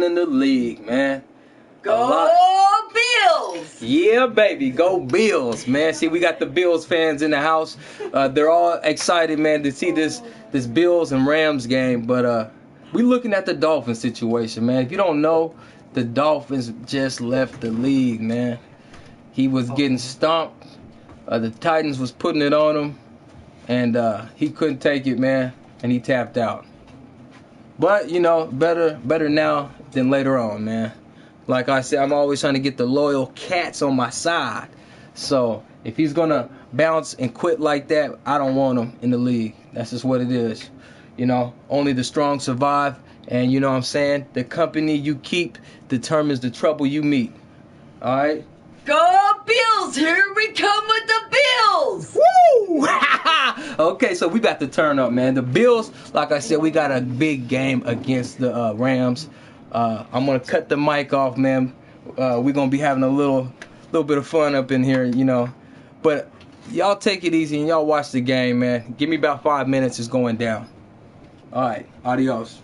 in the league, man. Go Bills! Yeah, baby, go Bills, man. See, we got the Bills fans in the house. They're all excited, man, to see this Bills and Rams game. But we looking at the Dolphins situation, man. If you don't know, the Dolphins just left the league, man. He was getting stomped. The Titans was putting it on him, and he couldn't take it, man, and he tapped out. But you know, better now than later on, man. Like I said, I'm always trying to get the loyal cats on my side. So if he's gonna bounce and quit like that, I don't want him in the league. That's just what it is. You know, only the strong survive, and you know what I'm saying? The company you keep determines the trouble you meet. All right? Go Bills! Here we come with the Bills! Woo! Okay, so we got to turn up, man. The Bills, like I said, we got a big game against the Rams. I'm gonna cut the mic off, man. We're gonna be having a little bit of fun up in here, you know. But y'all take it easy and y'all watch the game, man. Give me about 5 minutes. It's going down. All right, adios.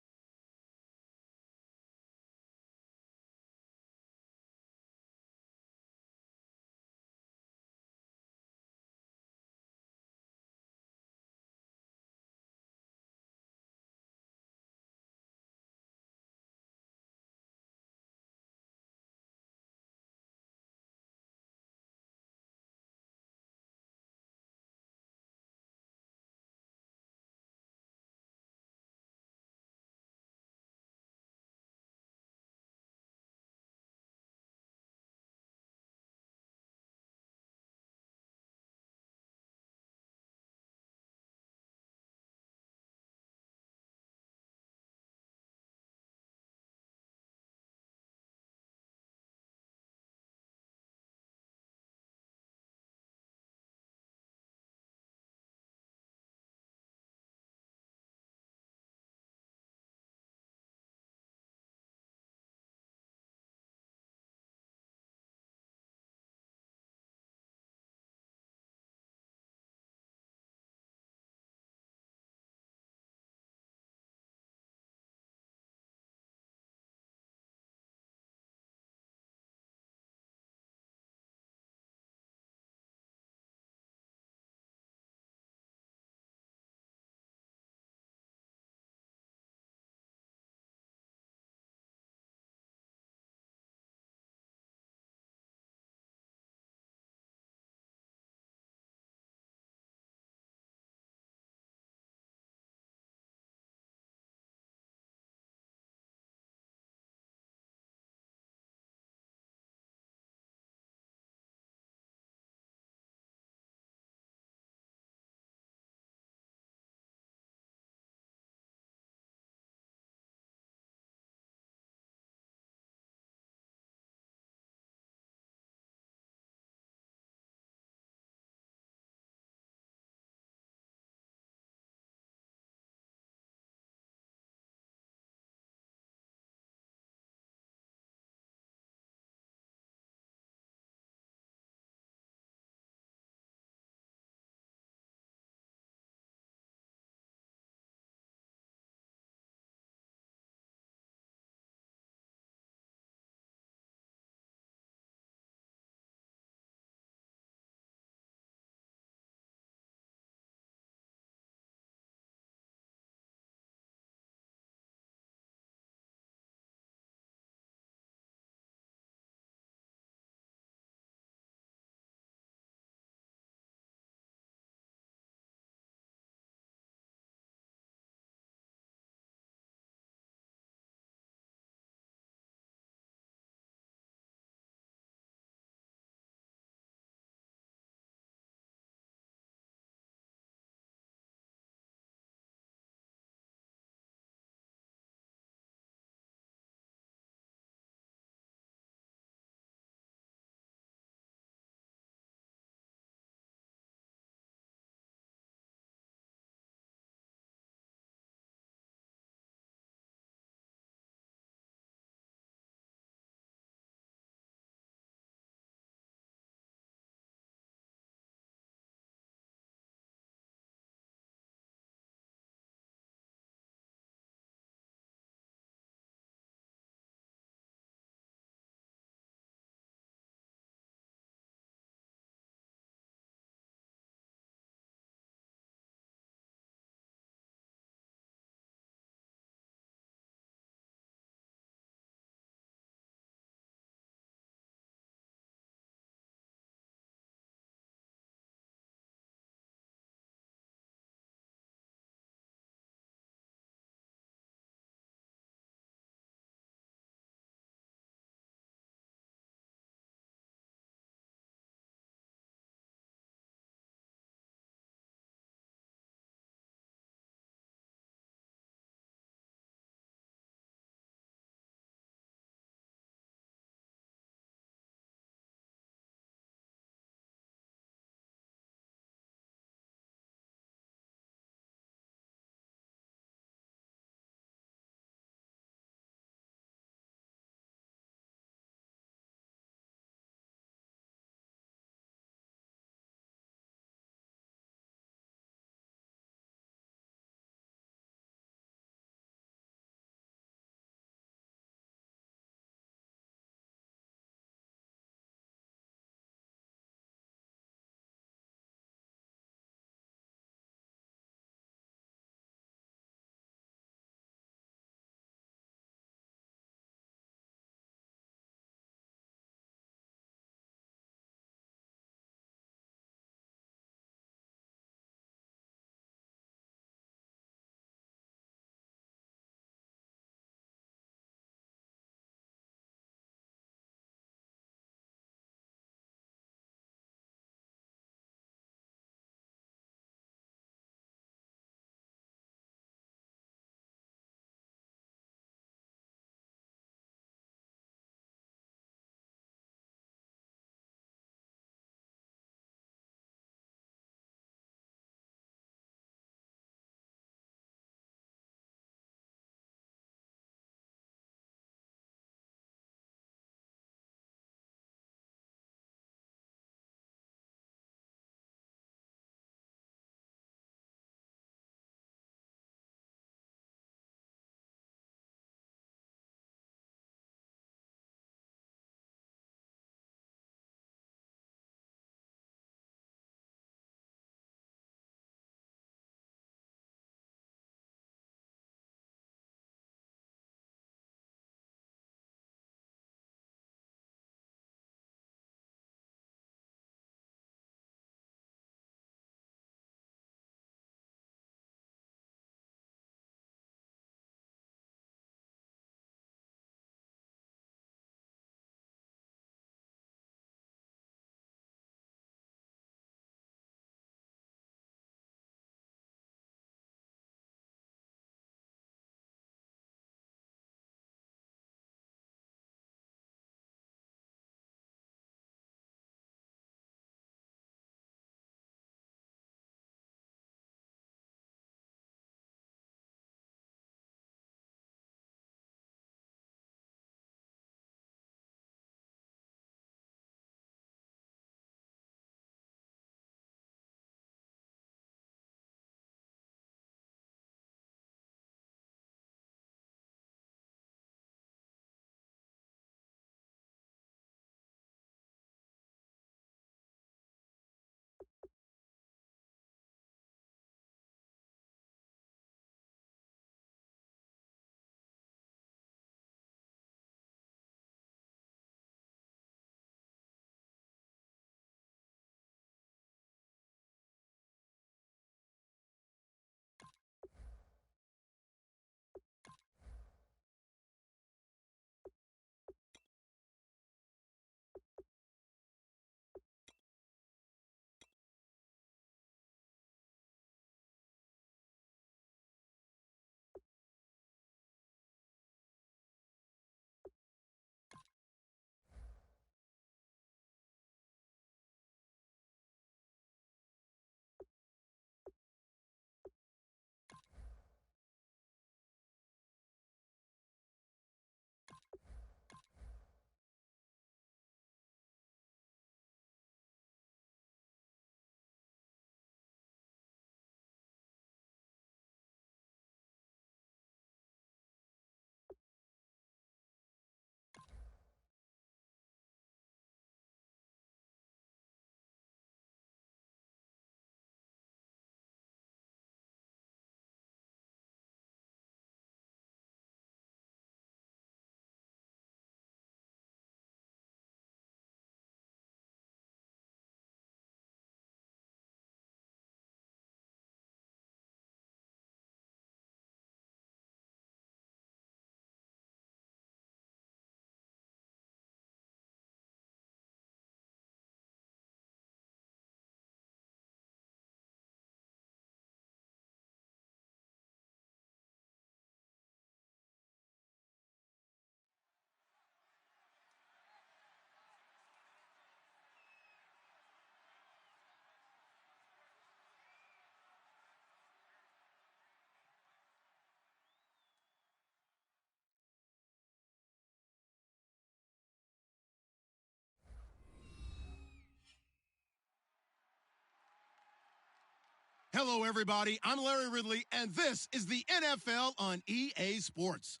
Hello, everybody. I'm Larry Ridley, and this is the NFL on EA Sports.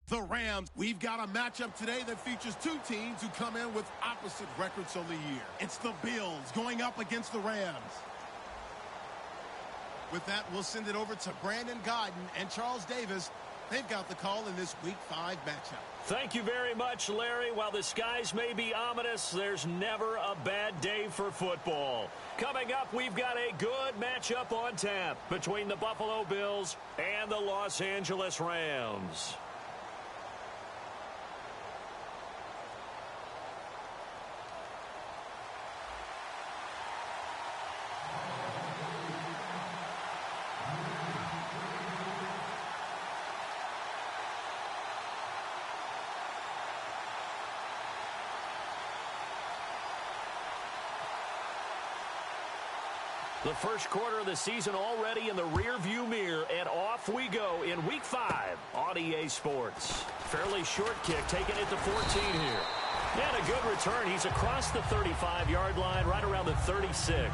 The Rams, we've got a matchup today that features two teams who come in with opposite records on the year. It's the Bills going up against the Rams. With that, we'll send it over to Brandon Godden and Charles Davis. They've got the call in this Week 5 matchup. Thank you very much, Larry. While the skies may be ominous, there's never a bad day for football. Coming up, we've got a good matchup on tap between the Buffalo Bills and the Los Angeles Rams. The first quarter of the season already in the rearview mirror, and off we go in Week 5 on EA Sports. Fairly short kick, taking it to 14 here. And a good return. He's across the 35-yard line, right around the 36.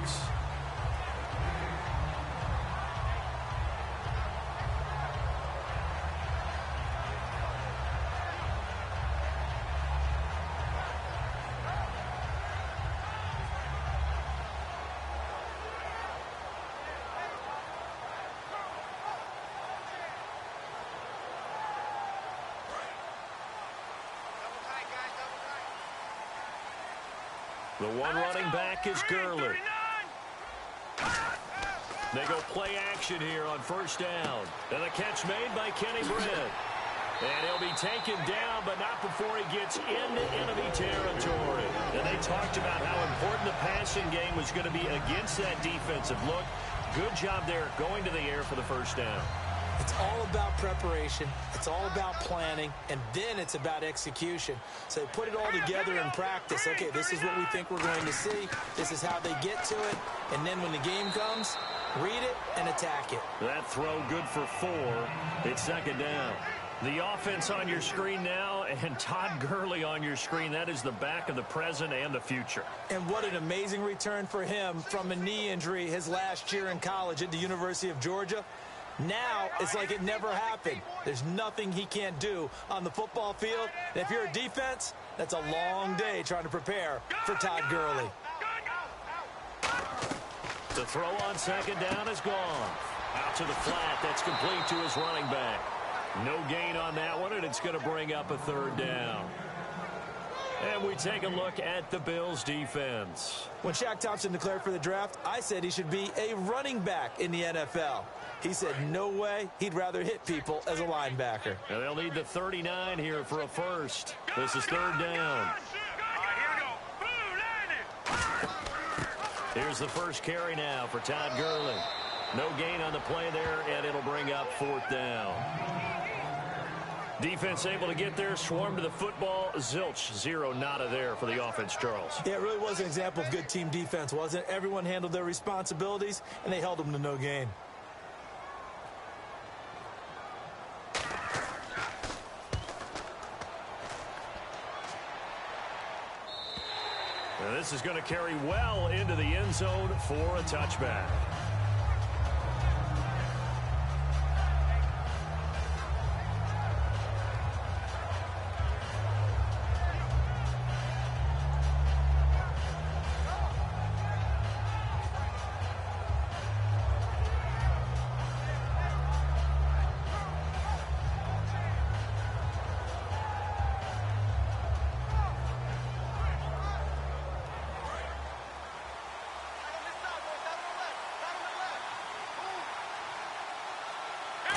The one running back is Gurley. They go play action here on first down. And the catch made by Kenny Britt. And he'll be taken down, but not before he gets into enemy territory. And they talked about how important the passing game was going to be against that defensive look. Good job there going to the air for the first down. It's all about preparation. It's all about planning, and then it's about execution. So put it all together in practice. Okay, this is what we think we're going to see. This is how they get to it. And then when the game comes, read it and attack it. That throw good for 4. It's second down. The offense on your screen now, and Todd Gurley on your screen. That is the back of the present and the future. And what an amazing return for him from a knee injury his last year in college at the University of Georgia. Now it's like it never happened. There's nothing he can't do on the football field. And if you're a defense, that's a long day trying to prepare for Todd Gurley. The throw on second down is gone. Out to the flat. That's complete to his running back. No gain on that one, and it's going to bring up a third down. And we take a look at the Bills' defense. When Shaq Thompson declared for the draft, I said he should be a running back in the NFL. He said no way, he'd rather hit people as a linebacker. And they'll need the 39 here for a first. This is third down. Here's the first carry now for Todd Gurley. No gain on the play there, and it'll bring up fourth down. Defense able to get there, swarm to the football. Zilch, 0, nada there for the offense, Charles. Yeah, it really was an example of good team defense, wasn't it? Everyone handled their responsibilities, and they held them to no gain. And this is going to carry well into the end zone for a touchback.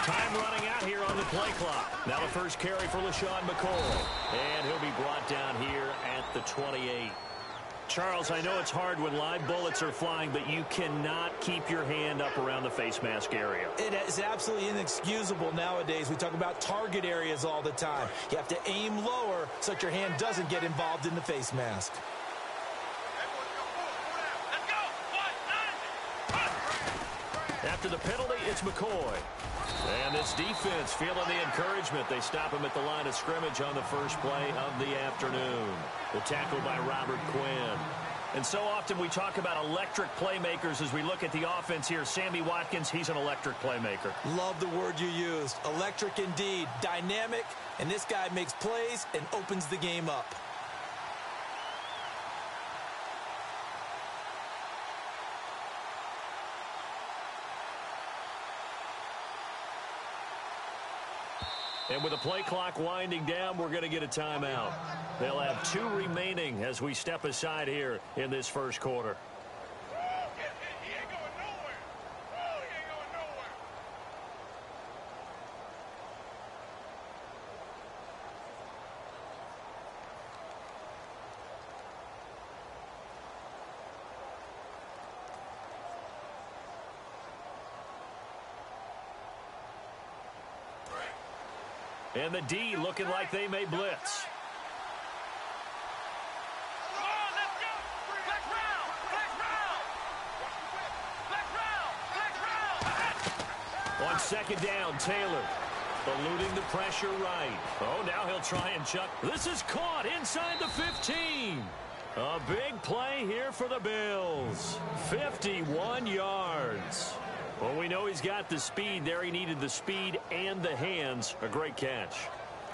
Time running out here on the play clock. Now the first carry for LaShawn McCoy. And he'll be brought down here at the 28. Charles, I know it's hard when live bullets are flying, but you cannot keep your hand up around the face mask area. It is absolutely inexcusable nowadays. We talk about target areas all the time. You have to aim lower so that your hand doesn't get involved in the face mask. After the penalty, it's McCoy. And this defense feeling the encouragement. They stop him at the line of scrimmage on the first play of the afternoon. The tackle by Robert Quinn. And so often we talk about electric playmakers as we look at the offense here. Sammy Watkins, he's an electric playmaker. Love the word you used. Electric indeed. Dynamic, and this guy makes plays and opens the game up. And with the play clock winding down, we're going to get a timeout. They'll have 2 remaining as we step aside here in this first quarter. And the D looking like they may blitz. On second down, Taylor eluding the pressure right. Oh, now he'll try and chuck. This is caught inside the 15. A big play here for the Bills. 51 yards. Well, we know he's got the speed there. He needed the speed and the hands. A great catch.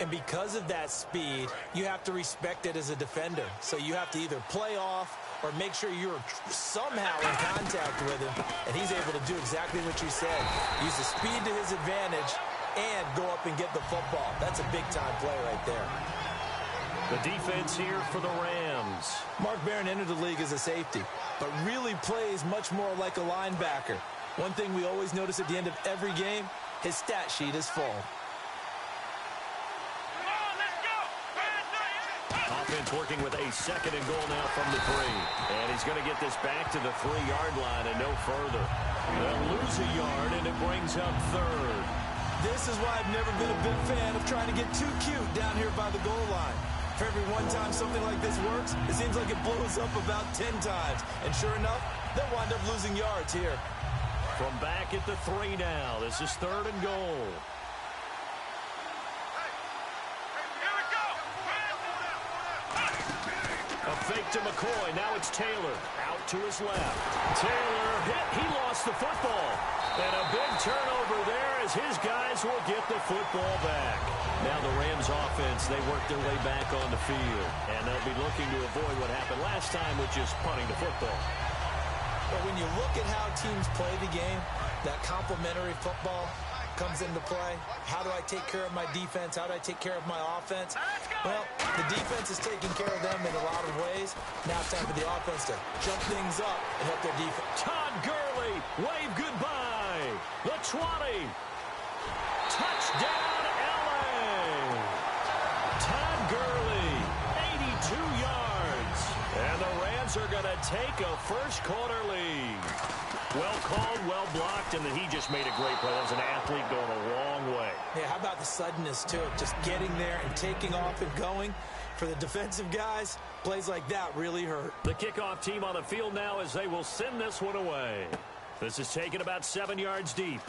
And because of that speed, you have to respect it as a defender. So you have to either play off or make sure you're somehow in contact with him. And he's able to do exactly what you said. Use the speed to his advantage and go up and get the football. That's a big-time play right there. The defense here for the Rams. Mark Barron entered the league as a safety, but really plays much more like a linebacker. One thing we always notice at the end of every game, his stat sheet is full. Offense working with a 2nd and goal now from the 3. And he's going to get this back to the 3-yard line and no further. They'll lose a yard, and it brings up 3rd. This is why I've never been a big fan of trying to get too cute down here by the goal line. For every one time something like this works, it seems like it blows up about 10 times. And sure enough, they'll wind up losing yards here. From back at the 3 now. This is 3rd and goal. A fake to McCoy. Now it's Taylor. Out to his left. Taylor hit. He lost the football. And a big turnover there as his guys will get the football back. Now the Rams offense, they work their way back on the field. And they'll be looking to avoid what happened last time with just punting the football. But when you look at how teams play the game, that complementary football comes into play. How do I take care of my defense? How do I take care of my offense? Well, the defense is taking care of them in a lot of ways. Now it's time for the offense to jump things up and help their defense. Todd Gurley, wave goodbye. The 20. Touchdown, LA. Todd Gurley, 82 yards. And the Rams are going to take a first-quarter lead. Well called, well blocked, and then he just made a great play. That was an athlete going a long way. Yeah, how about the suddenness, too? Just getting there and taking off and going. For the defensive guys, plays like that really hurt. The kickoff team on the field now as they will send this one away. This is taken about 7 yards deep.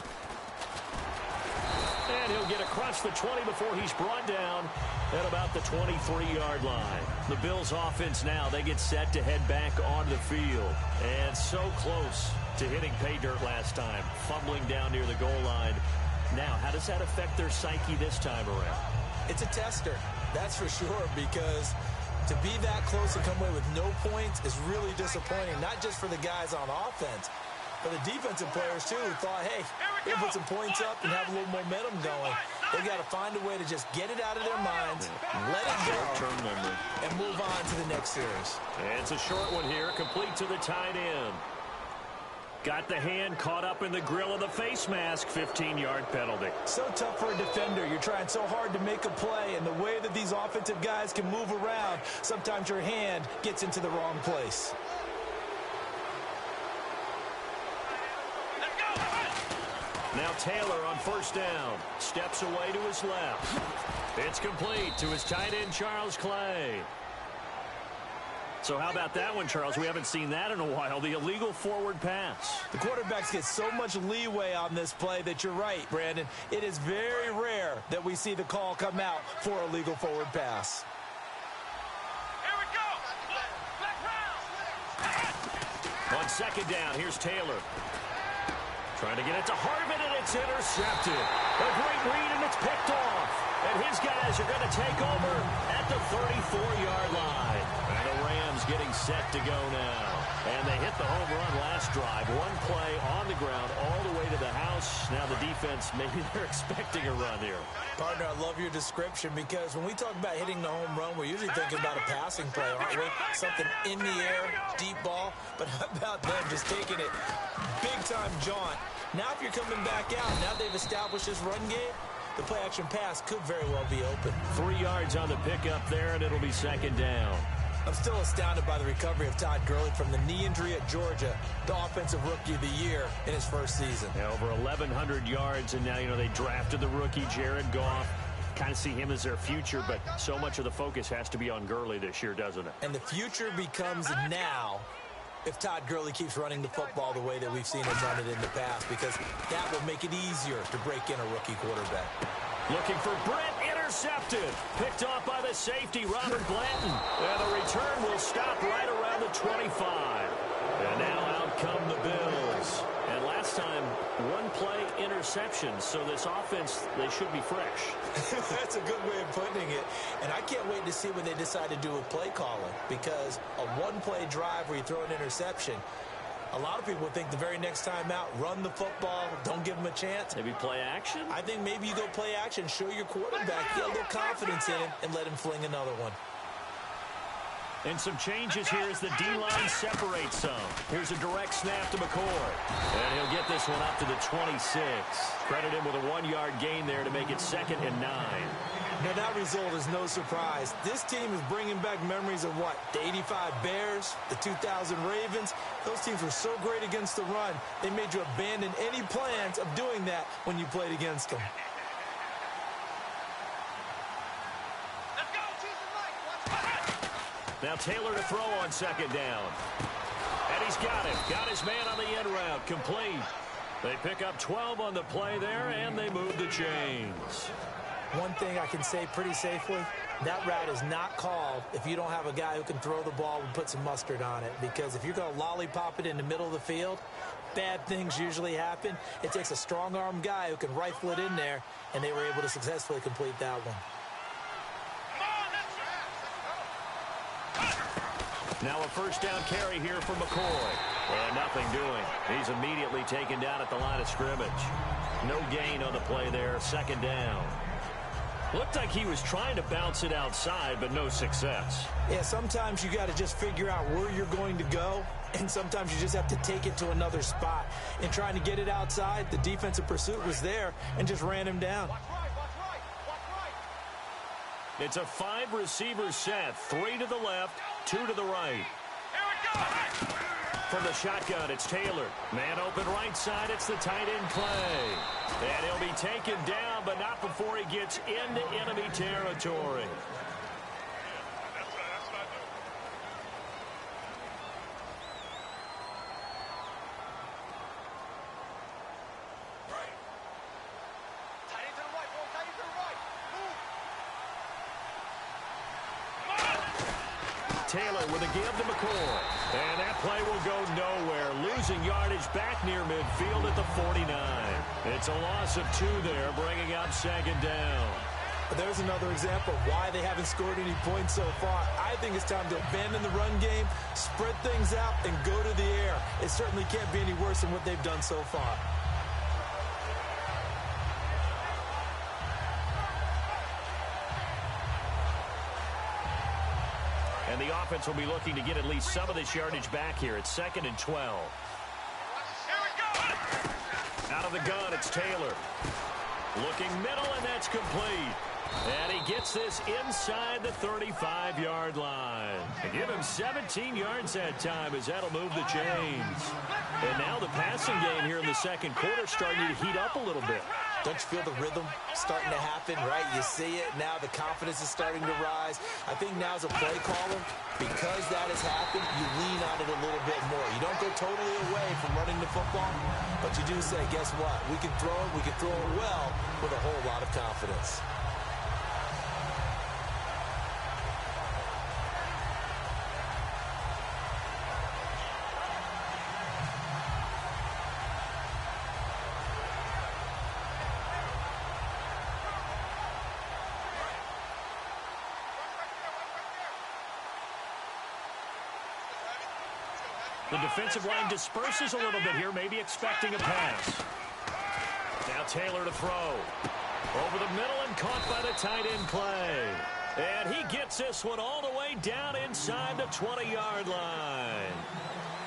And he'll get across the 20 before he's brought down at about the 23-yard line. The Bills offense now, they get set to head back onto the field. And so close to hitting pay dirt last time, fumbling down near the goal line. Now, how does that affect their psyche this time around? It's a tester, that's for sure, because to be that close and come away with no points is really disappointing, not just for the guys on offense, but the defensive players, too, who thought, hey, we'll put some points up and have a little momentum going. They've got to find a way to just get it out of their minds, let it go, and move on to the next series. And it's a short one here, complete to the tight end. Got the hand caught up in the grill of the face mask, 15-yard penalty. So tough for a defender. You're trying so hard to make a play, and the way that these offensive guys can move around, sometimes your hand gets into the wrong place. Now Taylor on first down. Steps away to his left. It's complete to his tight end, Charles Clay. So how about that one, Charles? We haven't seen that in a while. The illegal forward pass. The quarterbacks get so much leeway on this play that you're right, Brandon. It is very rare that we see the call come out for a legal forward pass. Here we go. On second down, here's Taylor. Trying to get it to Harvin, and it's intercepted. A great read, and it's picked off. And his guys are going to take over at the 34-yard line. And the Rams getting set to go now. And they hit the home run last drive. One play on the ground all the way to the house. Now the defense, maybe they're expecting a run here. Partner, I love your description because when we talk about hitting the home run, we're usually thinking about a passing play, aren't we? Something in the air, deep ball. But how about them just taking it big-time jaunt? Now if you're coming back out, now they've established this run game, the play-action pass could very well be open. 3 yards on the pickup there, and it'll be second down. I'm still astounded by the recovery of Todd Gurley from the knee injury at Georgia, the offensive rookie of the year in his first season. Now over 1,100 yards, and now, they drafted the rookie, Jared Goff. Kind of see him as their future, but so much of the focus has to be on Gurley this year, doesn't it? And the future becomes now if Todd Gurley keeps running the football the way that we've seen him run it in the past, because that will make it easier to break in a rookie quarterback. Looking for Brett, intercepted. Picked off by the safety, Robert Blanton. And the return will stop right around the 25. And now out come the Bills. And last time, one play interception. So this offense, they should be fresh. That's a good way of putting it. And I can't wait to see what they decide to do with play calling, because a one-play drive where you throw an interception, a lot of people think the very next time out, run the football, don't give them a chance. Maybe play action? I think maybe you go play action, show your quarterback, get a little confidence in him, and let him fling another one. And some changes here as the D-line separates some. Here's a direct snap to McCoy. And he'll get this one up to the 26. Credit him with a 1-yard gain there to make it 2nd and 9. Now, that result is no surprise. This team is bringing back memories of what? The 85 Bears, the 2000 Ravens. Those teams were so great against the run, they made you abandon any plans of doing that when you played against them. Now Taylor to throw on second down. And he's got it. Got his man on the end route. Complete. They pick up 12 on the play there, and they move the chains. One thing I can say pretty safely, that route is not called if you don't have a guy who can throw the ball and put some mustard on it. Because if you're going to lollipop it in the middle of the field, bad things usually happen. It takes a strong-arm guy who can rifle it in there, and they were able to successfully complete that one. Now a first down carry here for McCoy. And nothing doing. He's immediately taken down at the line of scrimmage. No gain on the play there. Second down. Looked like he was trying to bounce it outside, but no success. Yeah, sometimes you got to just figure out where you're going to go, and sometimes you just have to take it to another spot. In trying to get it outside, the defensive pursuit was there and just ran him down. It's a 5-receiver set. 3 to the left, 2 to the right. From the shotgun, it's Taylor. Man open right side, it's the tight end play. And he'll be taken down, but not before he gets into enemy territory. Taylor with a give to McCoy. And that play will go nowhere. Losing yardage back near midfield at the 49. It's a loss of 2 there, bringing up second down. There's another example of why they haven't scored any points so far. I think it's time to abandon the run game, spread things out, and go to the air. It certainly can't be any worse than what they've done so far. And the offense will be looking to get at least some of this yardage back here. It's 2nd and 12. Out of the gun, it's Taylor. Looking middle, and that's complete. And he gets this inside the 35-yard line. And give him 17 yards that time, as that'll move the chains. And now the passing game here in the second quarter starting to heat up a little bit. Don't you feel the rhythm starting to happen, right? You see it now. The confidence is starting to rise. I think now as a play caller, because that has happened, you lean on it a little bit more. You don't go totally away from running the football, but you do say, guess what? We can throw it well with a whole lot of confidence. The defensive line disperses a little bit here, maybe expecting a pass. Now Taylor to throw. Over the middle and caught by the tight end play. And he gets this one all the way down inside the 20-yard line.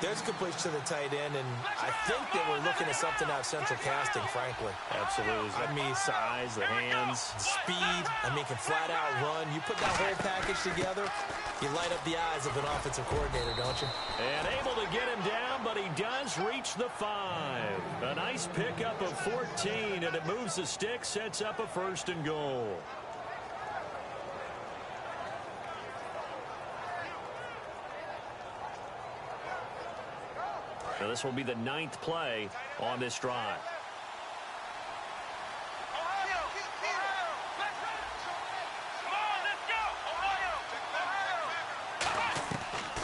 There's a completion to the tight end, and I think that we're looking at something out of central casting, frankly. Absolutely. I mean, size, the hands, speed. I mean, can flat out run. You put that whole package together, you light up the eyes of an offensive coordinator, don't you? And able to get him down, but he does reach the 5. A nice pickup of 14, and it moves the stick, sets up a 1st and goal. Now this will be the 9th play on this drive.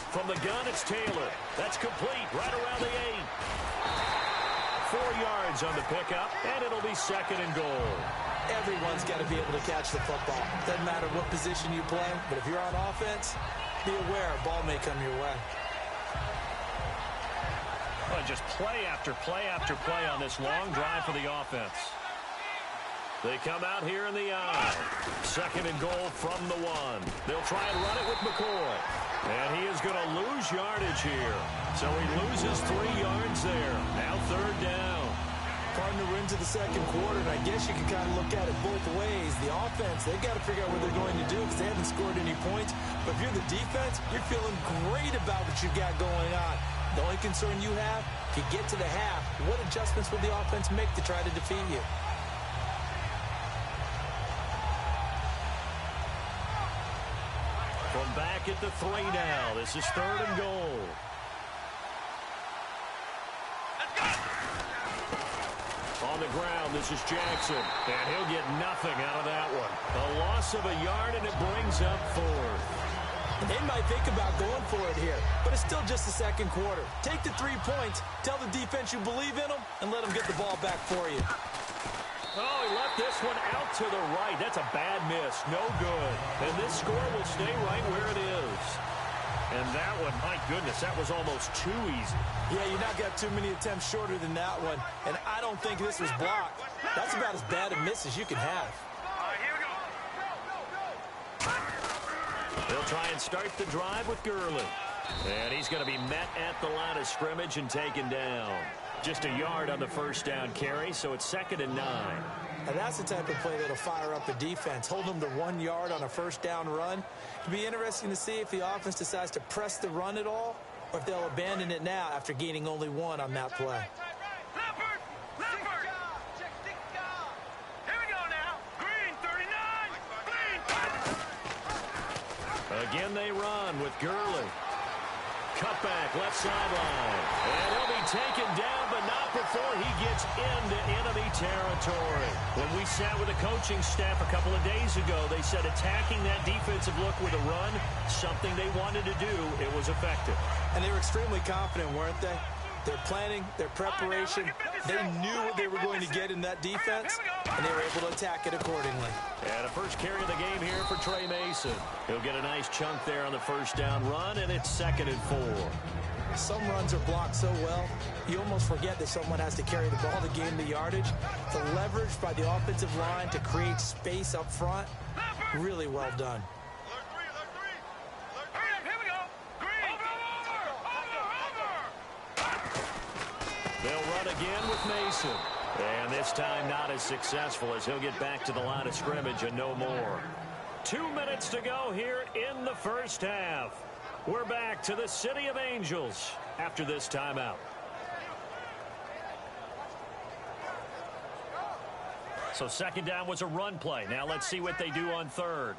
From the gun, it's Taylor. That's complete right around the 8. 4 yards on the pickup, and it'll be 2nd and goal. Everyone's got to be able to catch the football. Doesn't matter what position you play, but if you're on offense, be aware a ball may come your way. Well, just play after play after play on this long drive for the offense. They come out here in the eye. 2nd and goal from the 1. They'll try and run it with McCoy. And he is going to lose yardage here. So he loses 3 yards there. Now 3rd down. Partner, we're into the 2nd quarter, and I guess you can kind of look at it both ways. The offense, they've got to figure out what they're going to do because they haven't scored any points. But if you're the defense, you're feeling great about what you've got going on. The only concern you have, if you get to the half, what adjustments will the offense make to try to defeat you? From back at the 3 now, this is 3rd and goal. On the ground, this is Jackson, and he'll get nothing out of that one. A loss of a yard, and it brings up 4th. They might think about going for it here, but it's still just the 2nd quarter. Take the 3 points, tell the defense you believe in them, and let them get the ball back for you. Oh, he left this one out to the right. That's a bad miss. No good. And this score will stay right where it is. And that one, my goodness, that was almost too easy. Yeah, you not got too many attempts shorter than that one. And I don't think this was blocked. That's about as bad a miss as you can have. They'll try and start the drive with Gurley. And he's going to be met at the line of scrimmage and taken down. Just a yard on the 1st down carry, so it's 2nd and 9. And that's the type of play that'll fire up a defense. Hold them to 1 yard on a 1st down run. It'll be interesting to see if the offense decides to press the run at all, or if they'll abandon it now after gaining only 1 on that play. Again they run with Gurley. Cutback, left sideline. And he'll be taken down, but not before he gets into enemy territory. When we sat with the coaching staff a couple of days ago, they said attacking that defensive look with a run, something they wanted to do, it was effective. And they were extremely confident, weren't they? Their planning, their preparation, they knew what they were going to get in that defense, and they were able to attack it accordingly. And a first carry of the game here for Trey Mason. He'll get a nice chunk there on the 1st down run, and it's 2nd and 4. Some runs are blocked so well, you almost forget that someone has to carry the ball to gain the yardage. The leverage by the offensive line to create space up front, really well done. They'll run again with Mason. And this time not as successful as he'll get back to the line of scrimmage and no more. 2 minutes to go here in the 1st half. We're back to the City of Angels after this timeout. So 2nd down was a run play. Now let's see what they do on 3rd.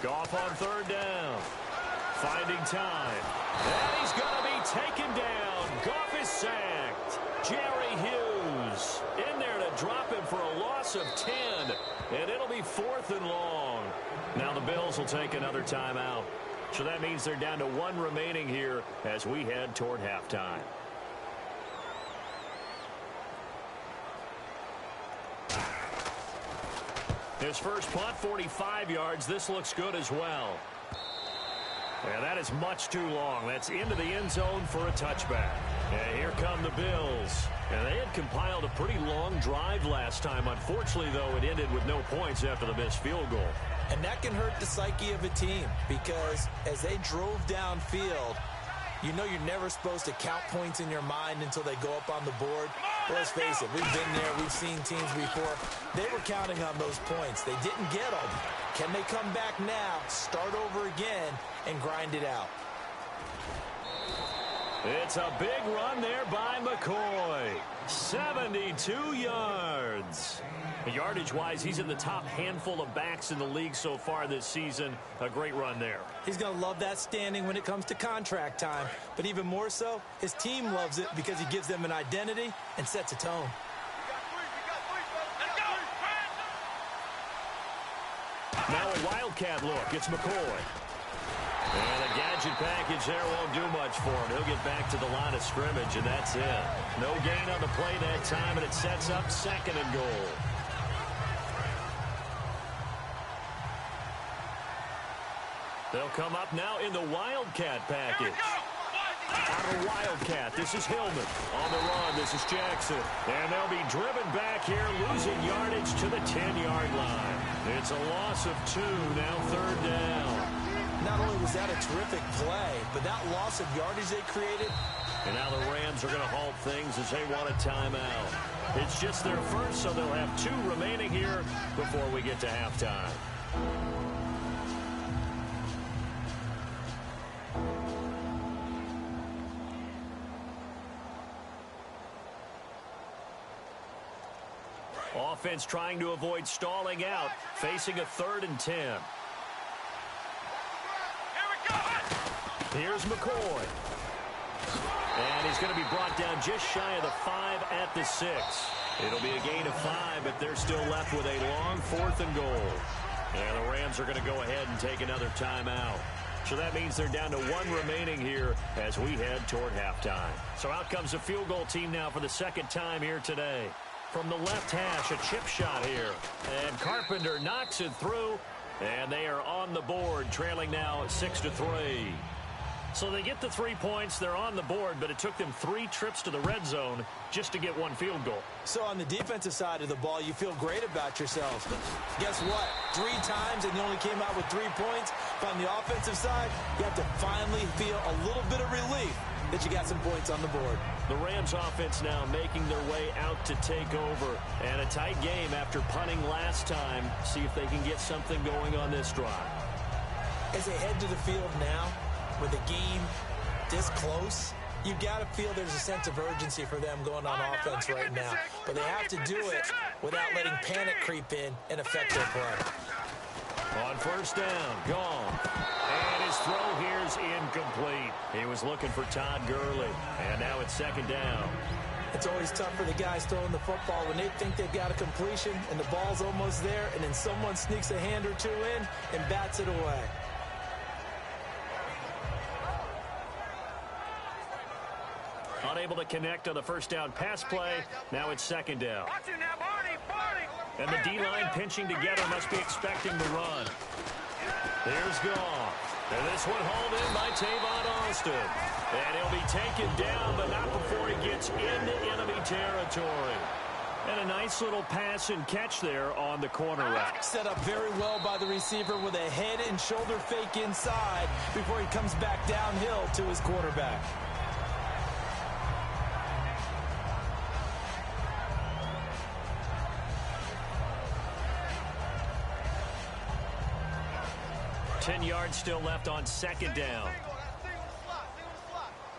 Goff on 3rd down. Finding time. And he's going to be taken down. Goff is sacked. Jerry Hughes in there to drop him for a loss of 10. And it'll be 4th and long. Now the Bills will take another timeout. So that means they're down to 1 remaining here as we head toward halftime. His first punt, 45 yards. This looks good as well. And that is much too long. That's into the end zone for a touchback. And here come the Bills. And they had compiled a pretty long drive last time. Unfortunately, though, it ended with no points after the missed field goal. And that can hurt the psyche of a team because as they drove downfield, you know you're never supposed to count points in your mind until they go up on the board. But let's face it, we've been there. We've seen teams before. They were counting on those points. They didn't get them. Can they come back now, start over again, and grind it out? It's a big run there by McCoy. 72 yards. Yardage-wise, he's in the top handful of backs in the league so far this season. A great run there. He's going to love that standing when it comes to contract time. But even more so, his team loves it because he gives them an identity and sets a tone. Now a Wildcat look. It's McCoy. And a gadget package there won't do much for him. He'll get back to the line of scrimmage, and that's it. No gain on the play that time, and it sets up 2nd and goal. They'll come up now in the Wildcat package. Out of Wildcat, this is Hillman. On the run, this is Jackson. And they'll be driven back here, losing yardage to the 10-yard line. It's a loss of 2, now 3rd down. Not only was that a terrific play, but that loss of yardage they created. And now the Rams are going to halt things as they want a timeout. It's just their first, so they'll have 2 remaining here before we get to halftime. Offense trying to avoid stalling out, facing a 3rd and 10. Here's McCoy. And he's going to be brought down just shy of the 5 at the 6. It'll be a gain of 5, but they're still left with a long 4th and goal. And the Rams are going to go ahead and take another timeout. So that means they're down to 1 remaining here as we head toward halftime. So out comes the field goal team now for the 2nd time here today. From the left hash, a chip shot here. And Carpenter knocks it through. And they are on the board, trailing now 6-3. So they get the 3 points. They're on the board, but it took them 3 trips to the red zone just to get 1 field goal. So on the defensive side of the ball, you feel great about yourselves. Guess what? 3 times and you only came out with 3 points. But on the offensive side, you have to finally feel a little bit of relief that you got some points on the board. The Rams offense now making their way out to take over. And a tight game after punting last time. See if they can get something going on this drive. As they head to the field now, with a game this close, you got to feel there's a sense of urgency for them going on offense right now. But they have to do it without letting panic creep in and affect their play. On 1st down, gone. And his throw here's incomplete. He was looking for Todd Gurley. And now it's 2nd down. It's always tough for the guys throwing the football when they think they've got a completion and the ball's almost there, and then someone sneaks a hand or 2 in and bats it away. Unable to connect on the 1st down pass play. Now it's 2nd down. And the D-line pinching together, must be expecting the run. Here's Goff. And this one hauled in by Tavon Austin. And he'll be taken down, but not before he gets into enemy territory. And a nice little pass and catch there on the corner route. Set up very well by the receiver with a head and shoulder fake inside before he comes back downhill to his quarterback. Ten yards still left on 2nd down.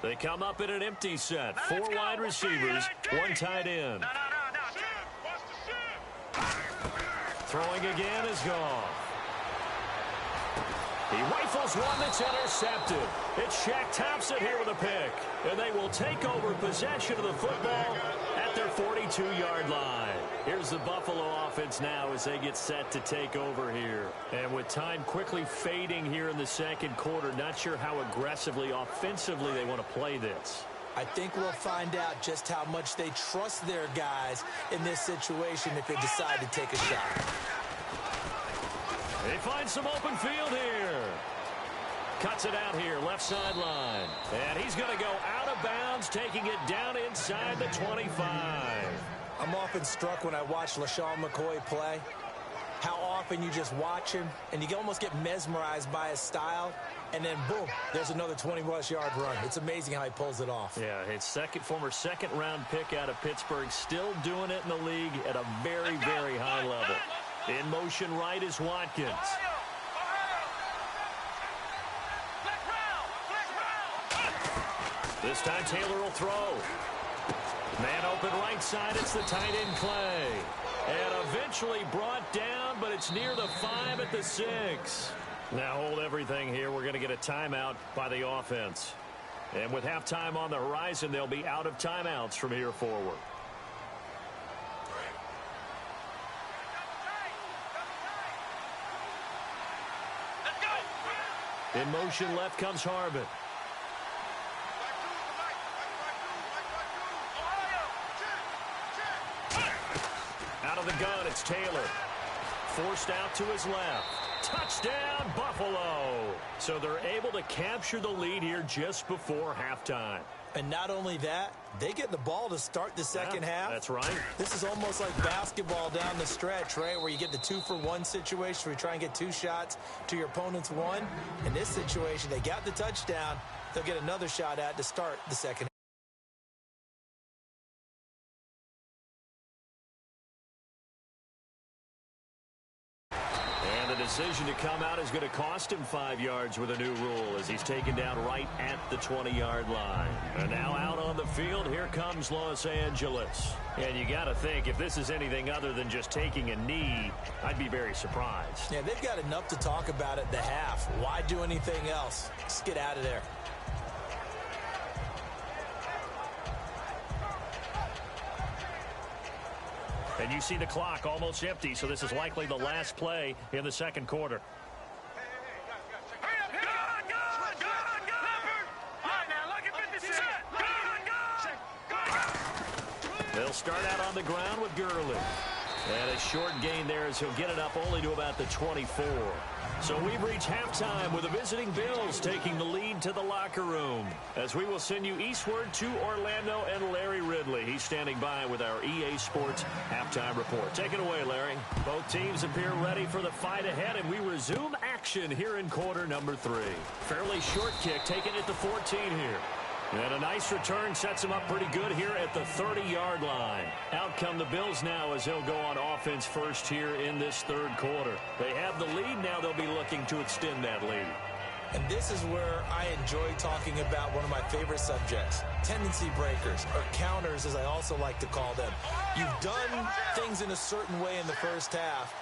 They come up in an empty set. 4 wide receivers, 1 tight end. Throwing again is gone. He rifles one that's intercepted. It's Shaq Thompson here with a pick. And they will take over possession of the football at their 42-yard line. Here's the Buffalo offense now as they get set to take over here. And with time quickly fading here in the 2nd quarter, not sure how aggressively, offensively they want to play this. I think we'll find out just how much they trust their guys in this situation if they decide to take a shot. He finds some open field here. Cuts it out here, left sideline. And he's going to go out of bounds, taking it down inside the 25. I'm often struck when I watch LaShawn McCoy play, how often you just watch him, and you can almost get mesmerized by his style, and then, boom, there's another 20-plus-yard run. It's amazing how he pulls it off. Yeah, his former second-round pick out of Pittsburgh, still doing it in the league at a very, very high level. In motion right is Watkins. This time Taylor will throw. Man open right side, it's the tight end Clay. And eventually brought down, but it's near the 5 at the 6. Now hold everything here. We're going to get a timeout by the offense. And with halftime on the horizon, they'll be out of timeouts from here forward. In motion left comes Harbin. Out of the gun, it's Taylor. Forced out to his left. Touchdown, Buffalo. So they're able to capture the lead here just before halftime. And not only that, they get the ball to start the second half. That's right. This is almost like basketball down the stretch, right, where you get the 2-for-1 situation where you try and get 2 shots to your opponent's 1. In this situation, they got the touchdown. They'll get another shot at to start the second half. The decision to come out is going to cost him 5 yards with a new rule as he's taken down right at the 20-yard line. And now out on the field, here comes Los Angeles. And you got to think, if this is anything other than just taking a knee, I'd be very surprised. Yeah, they've got enough to talk about at the half. Why do anything else? Let's get out of there. And you see the clock almost empty, so this is likely the last play in the second quarter. They'll start out on the ground with Gurley. And a short gain there as he'll get it up only to about the 24. So we've reached halftime with the visiting Bills taking the lead to the locker room. As we will send you eastward to Orlando and Larry Ridley. He's standing by with our EA Sports halftime report. Take it away, Larry. Both teams appear ready for the fight ahead, and we resume action here in quarter number 3. Fairly short kick taken at the 14 here. And a nice return sets him up pretty good here at the 30-yard line. Out come the Bills now as they'll go on offense first here in this third quarter. They have the lead. Now they'll be looking to extend that lead. And this is where I enjoy talking about one of my favorite subjects, tendency breakers, or counters as I also like to call them. You've done things in a certain way in the first half,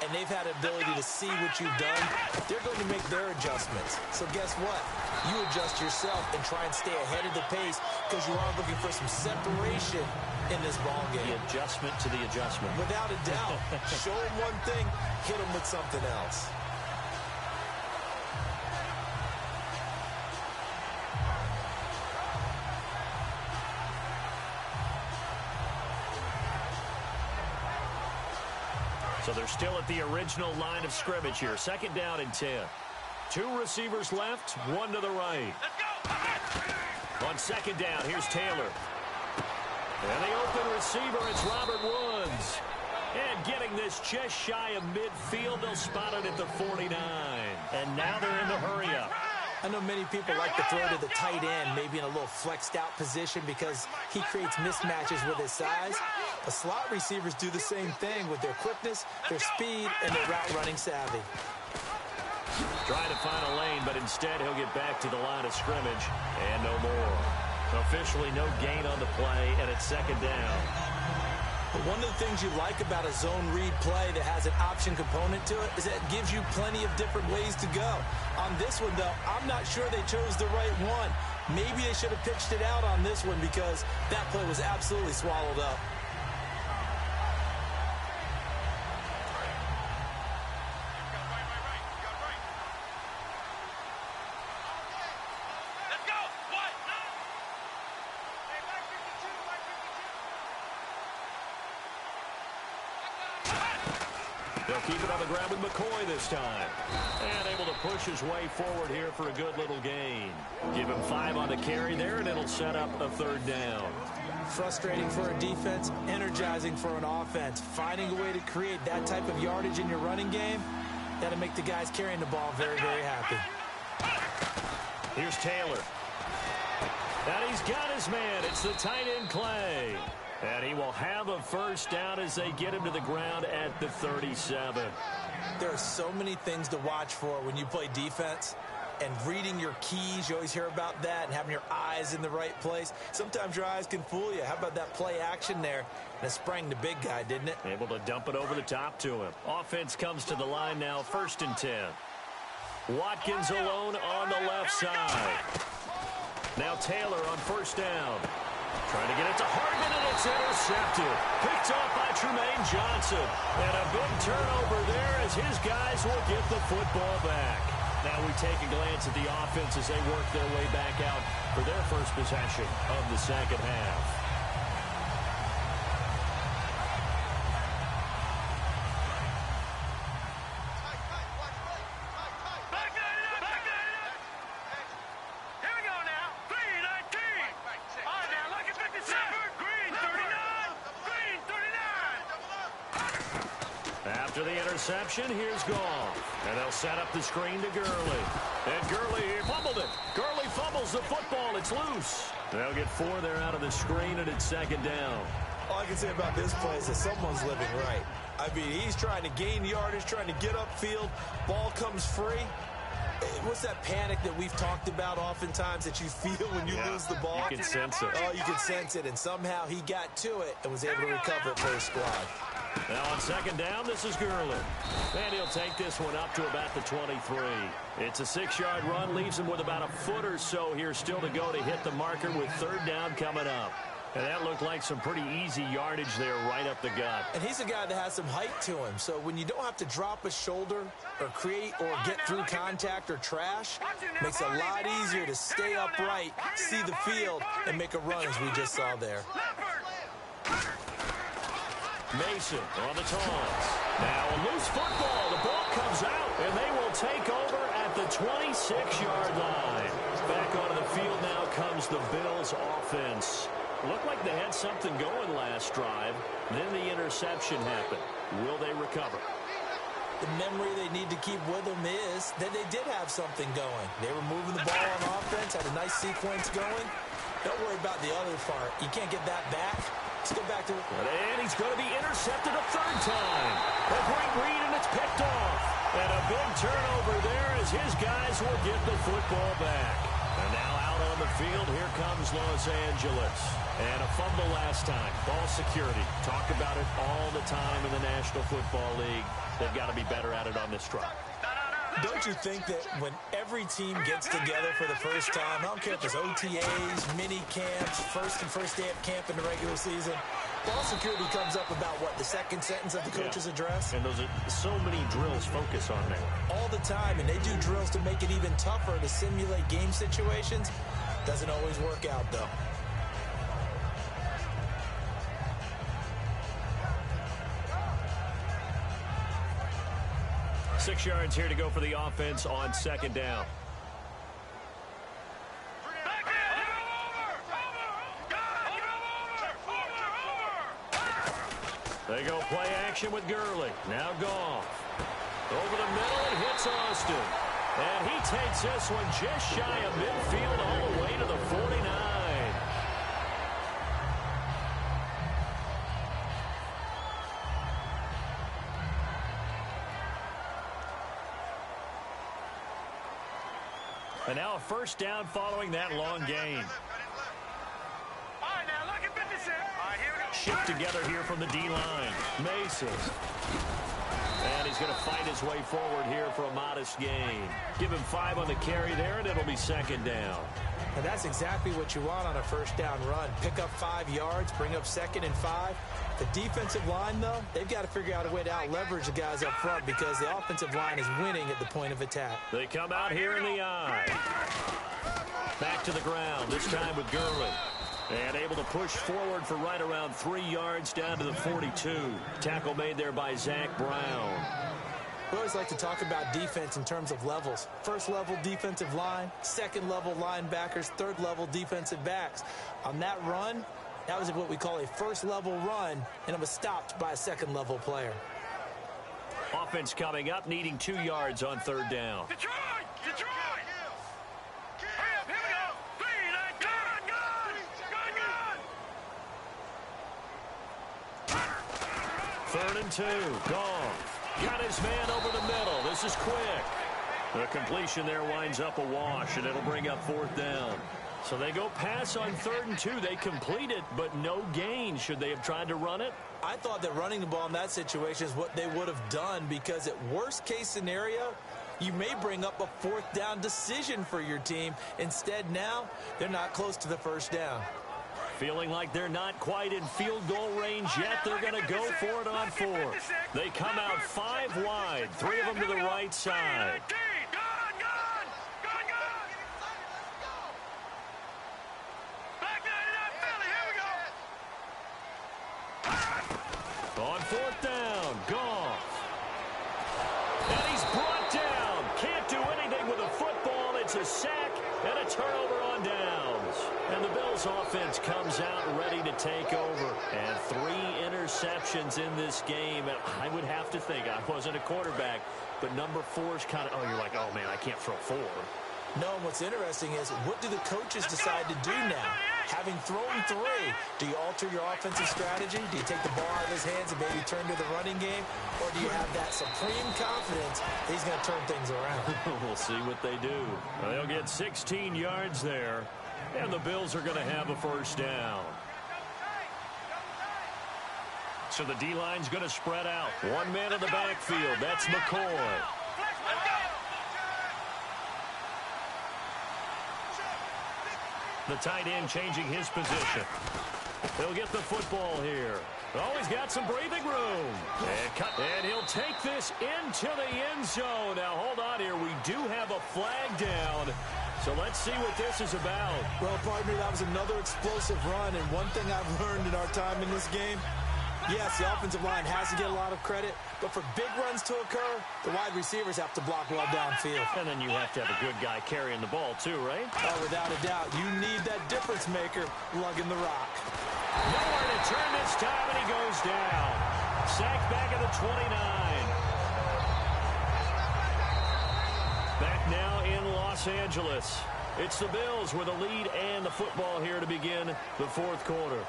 and they've had an ability to see what you've done. They're going to make their adjustments. So guess what? You adjust yourself and try and stay ahead of the pace because you are looking for some separation in this ball game. The adjustment to the adjustment. Without a doubt. Show them one thing, hit them with something else. So they're still at the original line of scrimmage here. Second down and 10. 2 receivers left, 1 to the right. On second down, here's Taylor. And the open receiver, it's Robert Woods. And getting this just shy of midfield, they'll spot it at the 49. And now they're in the hurry-up. I know many people like to throw to the tight end, maybe in a little flexed out position because he creates mismatches with his size. The slot receivers do the same thing with their quickness, their speed, and their route running savvy. Trying to find a lane, but instead he'll get back to the line of scrimmage and no more. Officially no gain on the play, and it's second down. But one of the things you like about a zone read play that has an option component to it is that it gives you plenty of different ways to go. On this one, though, I'm not sure they chose the right one. Maybe they should have pitched it out on this one because that play was absolutely swallowed up. They'll keep it on the ground with McCoy this time. And able to push his way forward here for a good little gain. Give him 5 on the carry there, and it'll set up a 3rd down. Frustrating for a defense, energizing for an offense. Finding a way to create that type of yardage in your running game, that'll make the guys carrying the ball very, very happy. Here's Taylor. And he's got his man. It's the tight end Clay. And he will have a 1st down as they get him to the ground at the 37. There are so many things to watch for when you play defense. And reading your keys, you always hear about that, and having your eyes in the right place. Sometimes your eyes can fool you. How about that play action there? And it sprang the big guy, didn't it? Able to dump it over the top to him. Offense comes to the line now, 1st and 10. Watkins alone on the left side. Now Taylor on 1st down. Trying to get it to Hardman, and it's intercepted. Picked off by Tremaine Johnson. And a big turnover there as his guys will get the football back. Now we take a glance at the offense as they work their way back out for their first possession of the 2nd half. After the interception, here's Goff. And they'll set up the screen to Gurley. And Gurley here fumbled it. Gurley fumbles the football. It's loose. They'll get 4 there out of the screen, and it's 2nd down. All I can say about this play is that someone's living right. I mean, he's trying to gain yardage, trying to get upfield. Ball comes free. What's that panic that we've talked about oftentimes that you feel when you lose the ball? You can sense it. Oh, you can sense it. And somehow he got to it and was able to recover it for his squad. Now on 2nd down, this is Gurley. And he'll take this one up to about the 23. It's a 6-yard run, leaves him with about a foot or so here still to go to hit the marker with 3rd down coming up. And that looked like some pretty easy yardage there right up the gut. And he's a guy that has some height to him. So when you don't have to drop a shoulder or create or get through contact or trash, makes it a lot easier to stay upright, see the field, and make a run as we just saw there. Mason on the toss. Now a loose football. The ball comes out, and they will take over at the 26-yard line. Back onto the field now comes the Bills offense. Looked like they had something going last drive. Then the interception happened. Will they recover? The memory they need to keep with them is that they did have something going. They were moving the ball on offense, had a nice sequence going. Don't worry about the other part. You can't get that back. Let's go back to it. And he's going to be intercepted a 3rd time. A great read, and it's picked off. And a big turnover there as his guys will get the football back. And now out on the field, here comes Los Angeles. And a fumble last time. Ball security. Talk about it all the time in the National Football League. They've got to be better at it on this drive. Don't you think that when every team gets together for the first time, I don't care if it's OTAs, mini camps, first day of camp in the regular season, ball security comes up about, what, the 2nd sentence of the coach's address? And those are so many drills focus on that. All the time, and they do drills to make it even tougher to simulate game situations. Doesn't always work out, though. Six yards here to go for the offense on 2nd down. They go play action with Gurley. Now Goff. Over the middle, it hits Austin. And he takes this one just shy of midfield all the way to the 49. And now a 1st down following that long gain. Shift together here from the D-line. Mason. And he's going to fight his way forward here for a modest gain. Give him 5 on the carry there, and it'll be 2nd down. And that's exactly what you want on a 1st down run. Pick up 5 yards, bring up 2nd and 5. The defensive line, though, they've got to figure out a way to out-leverage the guys up front because the offensive line is winning at the point of attack. They come out here in the eye. Back to the ground, this time with Gurley. And able to push forward for right around 3 yards down to the 42. Tackle made there by Zach Brown. We always like to talk about defense in terms of levels. First level defensive line, second level linebackers, third level defensive backs. On that run, that was what we call a first level run, and it was stopped by a second level player. Offense coming up, needing 2 yards on third down. Detroit! Detroit! Hurry up, here we go! 3rd and 2, Goff. Got his man over the middle. This is quick. The completion there winds up a wash, and it'll bring up 4th down. So they go pass on 3rd and 2. They complete it, but no gain. Should they have tried to run it? I thought that running the ball in that situation is what they would have done, because at worst case scenario, you may bring up a 4th down decision for your team. Instead, now they're not close to the 1st down. Feeling like they're not quite in field goal range yet. They're going to go for it on 4th. They come out 5 wide, 3 of them to the right side. On 4th down, Goff. And he's brought down. Can't do anything with a football. It's a sack and a turnover on downs. And the Bills offense comes out ready to take over. And 3 interceptions in this game. And I would have to think, I wasn't a quarterback, but number 4's kind of, you're like, oh, man, I can't throw 4. No, what's interesting is, what do the coaches decide to do now? Having thrown 3, do you alter your offensive strategy? Do you take the ball out of his hands and maybe turn to the running game? Or do you have that supreme confidence that he's going to turn things around? We'll see what they do. They'll get 16 yards there, and the Bills are going to have a 1st down. So the D-line's going to spread out. 1 man in the backfield. That's McCoy. The tight end changing his position. He'll get the football here. Oh, he's got some breathing room. And he'll take this into the end zone. Now, hold on here. We do have a flag down. So let's see what this is about. Well, partner, that was another explosive run. And one thing I've learned in our time in this game, yes, the offensive line has to get a lot of credit, but for big runs to occur, the wide receivers have to block well downfield. And then you have to have a good guy carrying the ball too, right? Oh, without a doubt. You need that difference maker lugging the rock. Nowhere to turn this time, and he goes down. Sacked back at the 29. Back now in Los Angeles. It's the Bills with a lead and the football here to begin the 4th quarter.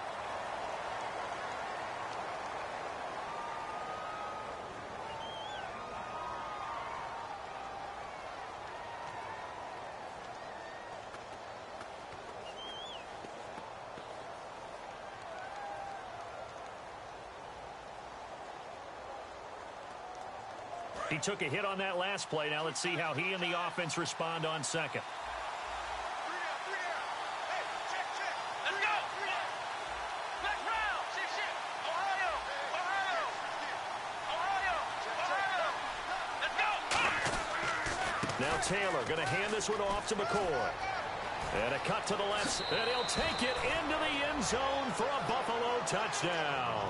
He took a hit on that last play. Now let's see how he and the offense respond on 2nd. Now Taylor going to hand this one off to McCoy. And a cut to the left, and he'll take it into the end zone for a Buffalo touchdown.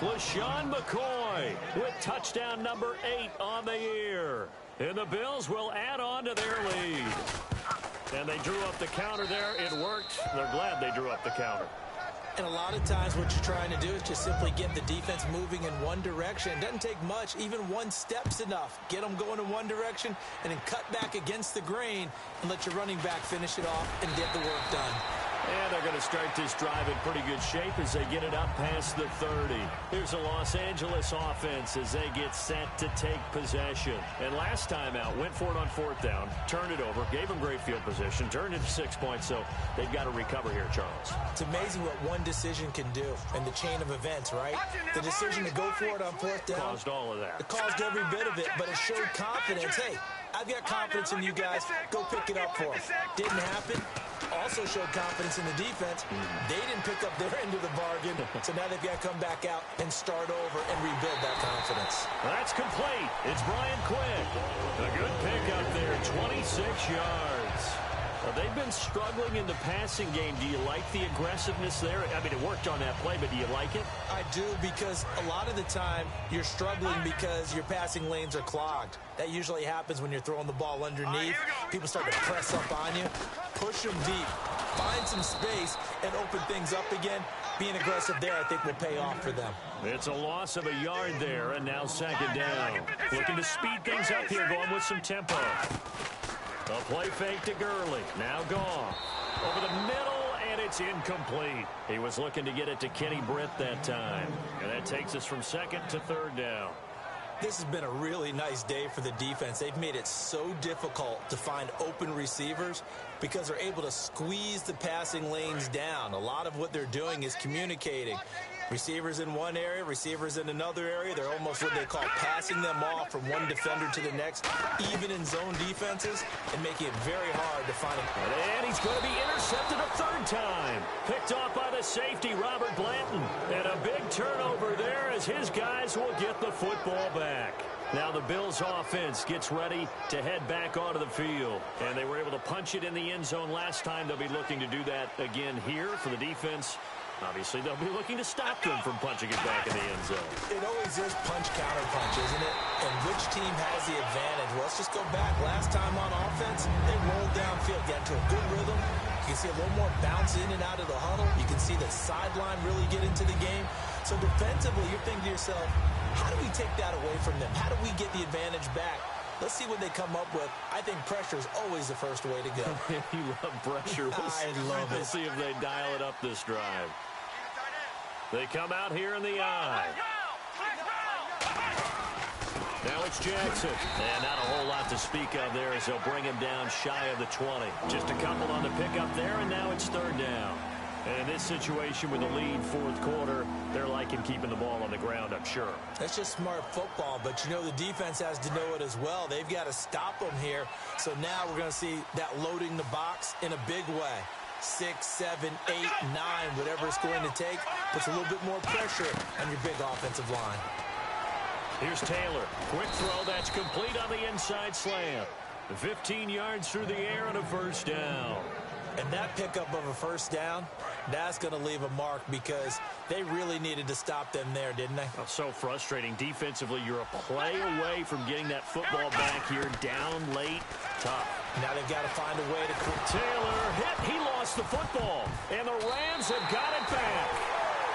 LaShawn McCoy with touchdown number 8 on the year. And the Bills will add on to their lead. And they drew up the counter there. It worked. They're glad they drew up the counter. And a lot of times what you're trying to do is just simply get the defense moving in one direction. It doesn't take much. Even 1 step's enough. Get them going in one direction and then cut back against the grain and let your running back finish it off and get the work done. And they're going to start this drive in pretty good shape as they get it up past the 30. Here's a Los Angeles offense as they get set to take possession. And last time out, went for it on 4th down, turned it over, gave them great field position, turned it to 6 points, so they've got to recover here, Charles. It's amazing what one decision can do in the chain of events, right? The decision to go for it on 4th down. Caused all of that. It caused every bit of it, but it showed confidence. Hey, I've got confidence in you guys. Go pick it up for them. Didn't happen. Also showed confidence in the defense. They didn't pick up their end of the bargain, so now they've got to come back out and start over and rebuild that confidence. That's complete. It's Brian Quick. A good pickup there, 26 yards. They've been struggling in the passing game. Do you like the aggressiveness there? I mean, it worked on that play, but do you like it? I do, because a lot of the time you're struggling because your passing lanes are clogged. That usually happens when you're throwing the ball underneath. People start to press up on you. Push them deep. Find some space and open things up again. Being aggressive there, I think, will pay off for them. It's a loss of a yard there, and now second down. Looking to speed things up here, going with some tempo. A play fake to Gurley. Now gone. Over the middle, and it's incomplete. He was looking to get it to Kenny Britt that time. And that takes us from second to third down. This has been a really nice day for the defense. They've made it so difficult to find open receivers because they're able to squeeze the passing lanes down. A lot of what they're doing is communicating. Receivers in one area, receivers in another area. They're almost what they call passing them off from one defender to the next, even in zone defenses, and making it very hard to find him. And he's going to be intercepted a third time. Picked off by the safety, Robert Blanton. And a big turnover there as his guys will get the football back. Now the Bills offense gets ready to head back onto the field. And they were able to punch it in the end zone last time. They'll be looking to do that again here for the defense. Obviously, they'll be looking to stop them from punching it back in the end zone. It always is punch-counter-punch, isn't it? And which team has the advantage? Well, let's just go back. Last time on offense, they rolled downfield, got into a good rhythm. You can see a little more bounce in and out of the huddle. You can see the sideline really get into the game. So defensively, you're thinking to yourself, how do we take that away from them? How do we get the advantage back? Let's see what they come up with. I think pressure is always the first way to go. You love pressure. I love it. We'll see if they dial it up this drive. They come out here in the eye. Now it's Jackson. And not a whole lot to speak of there as they'll bring him down shy of the 20. Just a couple on the pickup there, and now it's third down. And in this situation with the lead fourth quarter, they're liking keeping the ball on the ground, I'm sure. That's just smart football, but you know the defense has to know it as well. They've got to stop them here. So now we're going to see that loading the box in a big way. 6, 7, 8, 9, whatever it's going to take, puts a little bit more pressure on your big offensive line. Here's Taylor. Quick throw that's complete on the inside slant. 15 yards through the air and a first down. And that pickup of a first down, that's going to leave a mark because they really needed to stop them there, didn't they? Oh, so frustrating. Defensively, you're a play away from getting that football back here. Down late. Tough. Now they've got to find a way to... Taylor hit. He lost the football. And the Rams have got it back.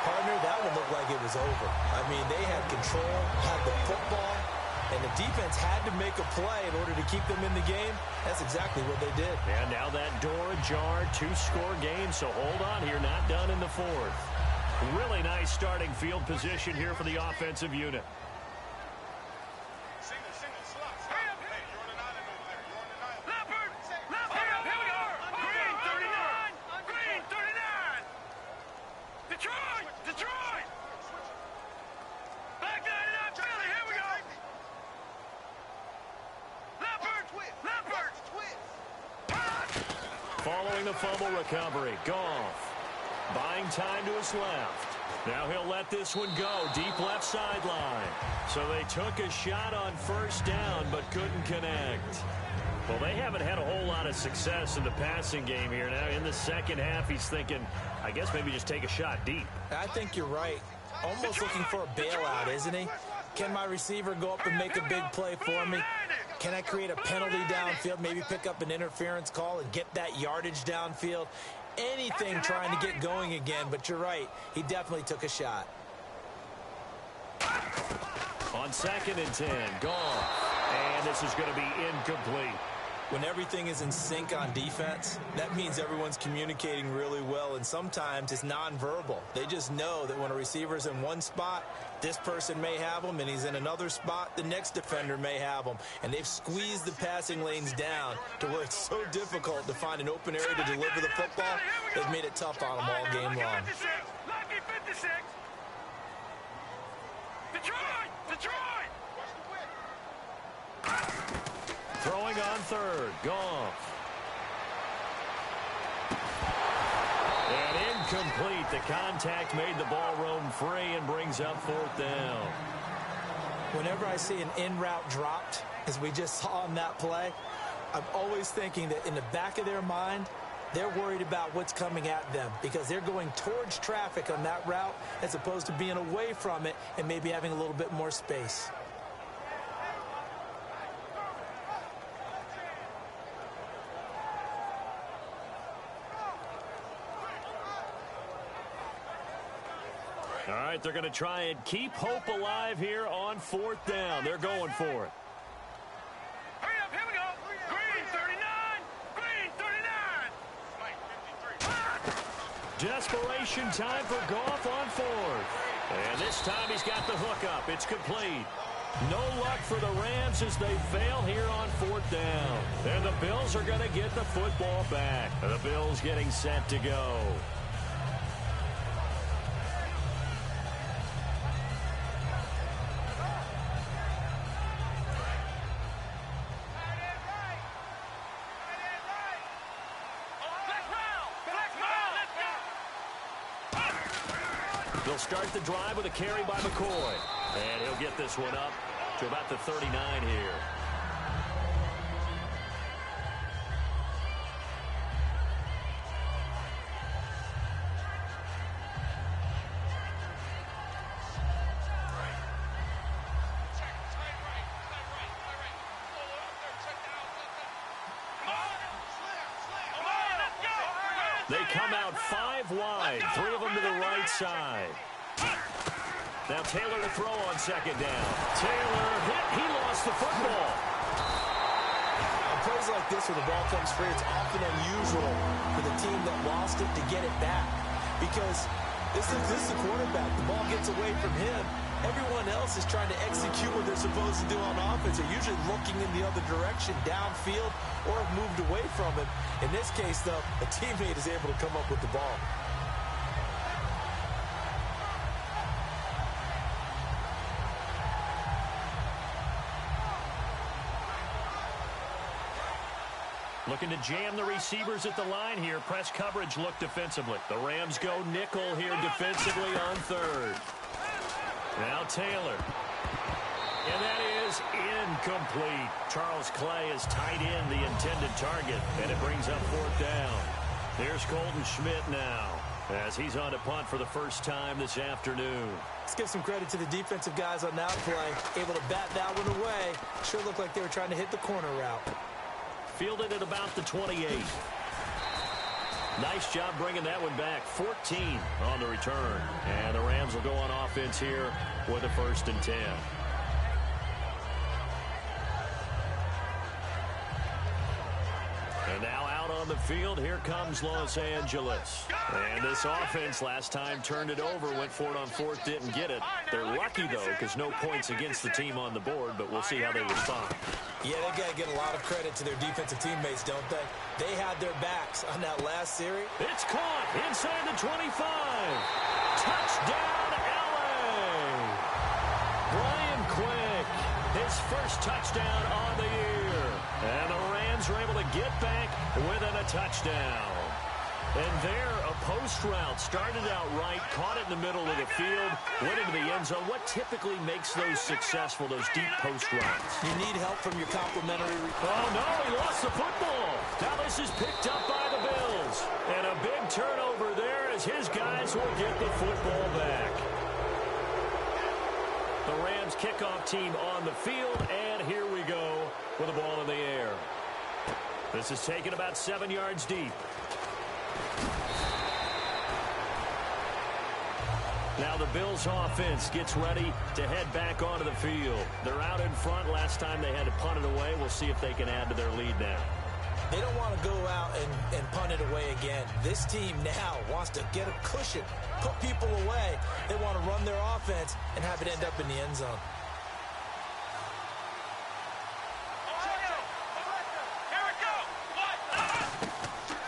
Partner, that one looked like it was over. I mean, they had control, had the football, and the defense had to make a play in order to keep them in the game. That's exactly what they did. And now that door ajar, 2-score game, so hold on here, not done in the fourth. Really nice starting field position here for the offensive unit. Following the fumble recovery, Goff buying time to his left. Now he'll let this one go, deep left sideline. So they took a shot on first down, but couldn't connect. Well, they haven't had a whole lot of success in the passing game here. Now in the second half, he's thinking, I guess maybe just take a shot deep. I think you're right. Almost looking for a bailout, isn't he? Can my receiver go up and make a big play for me? Can I create a penalty downfield, maybe pick up an interference call and get that yardage downfield? Anything trying to get going again, but you're right. He definitely took a shot. On 2nd and 10, Goff. And this is going to be incomplete. When everything is in sync on defense, that means everyone's communicating really well, and sometimes it's nonverbal. They just know that when a receiver's in one spot, this person may have him, and he's in another spot, the next defender may have him. And they've squeezed the passing lanes down to where it's so difficult to find an open area to deliver the football. They've made it tough on them all game long. Throwing on third, Goff. And incomplete. The contact made the ball roam free and brings up fourth down. Whenever I see an in route dropped, as we just saw on that play, I'm always thinking that in the back of their mind, they're worried about what's coming at them because they're going towards traffic on that route as opposed to being away from it and maybe having a little bit more space. All right, they're going to try and keep hope alive here on 4th down. They're going for it. Hurry up, here we go. Green 39. Green 39. Desperation time for Goff on 4th. And this time he's got the hook up. It's complete. No luck for the Rams as they fail here on 4th down. And the Bills are going to get the football back. The Bills getting set to go. They'll start the drive with a carry by McCoy. And he'll get this one up to about the 39 here. They come out 5 wide, 3 of them to the right side. Now Taylor to throw on 2nd down. Taylor hit. He lost the football. On plays like this where the ball comes free, it's often unusual for the team that lost it to get it back. Because this is the quarterback. The ball gets away from him. Everyone else is trying to execute what they're supposed to do on offense. They're usually looking in the other direction, downfield, or have moved away from him. In this case, though, a teammate is able to come up with the ball. Looking to jam the receivers at the line here. Press coverage look defensively. The Rams go nickel here defensively on 3rd. Now Taylor. And that is incomplete. Charles Clay has tied in the intended target, and it brings up 4th down. Here's Colton Schmidt now as he's on to punt for the first time this afternoon. Let's give some credit to the defensive guys on that play. Able to bat that one away. Sure looked like they were trying to hit the corner route. Fielded at about the 28. Nice job bringing that one back. 14 on the return. And the Rams will go on offense here with a 1st and 10. And now out on the field, here comes Los Angeles. And this offense last time turned it over, went for it on 4th, didn't get it. They're lucky, though, because no points against the team on the board, but we'll see how they respond. Yeah, they've got to get a lot of credit to their defensive teammates, don't they? They had their backs on that last series. It's caught inside the 25. Touchdown, LA! Brian Quick, his first touchdown on the year. And the Rams are able to get back within a touchdown. And there, a post route started out right, caught it in the middle of the field, went into the end zone. What typically makes those successful, those deep post routes? You need help from your complimentary. Oh, no, he lost the football. Now this is picked up by the Bills. And a big turnover there as his guys will get the football back. The Rams kickoff team on the field, and here we go with the ball in the air. This is taken about 7 yards deep. Now the Bills offense gets ready to head back onto the field. They're out in front. Last time they had to punt it away. We'll see if they can add to their lead now. They don't want to go out and punt it away again. This team now wants to get a cushion, put people away. They want to run their offense and have it end up in the end zone.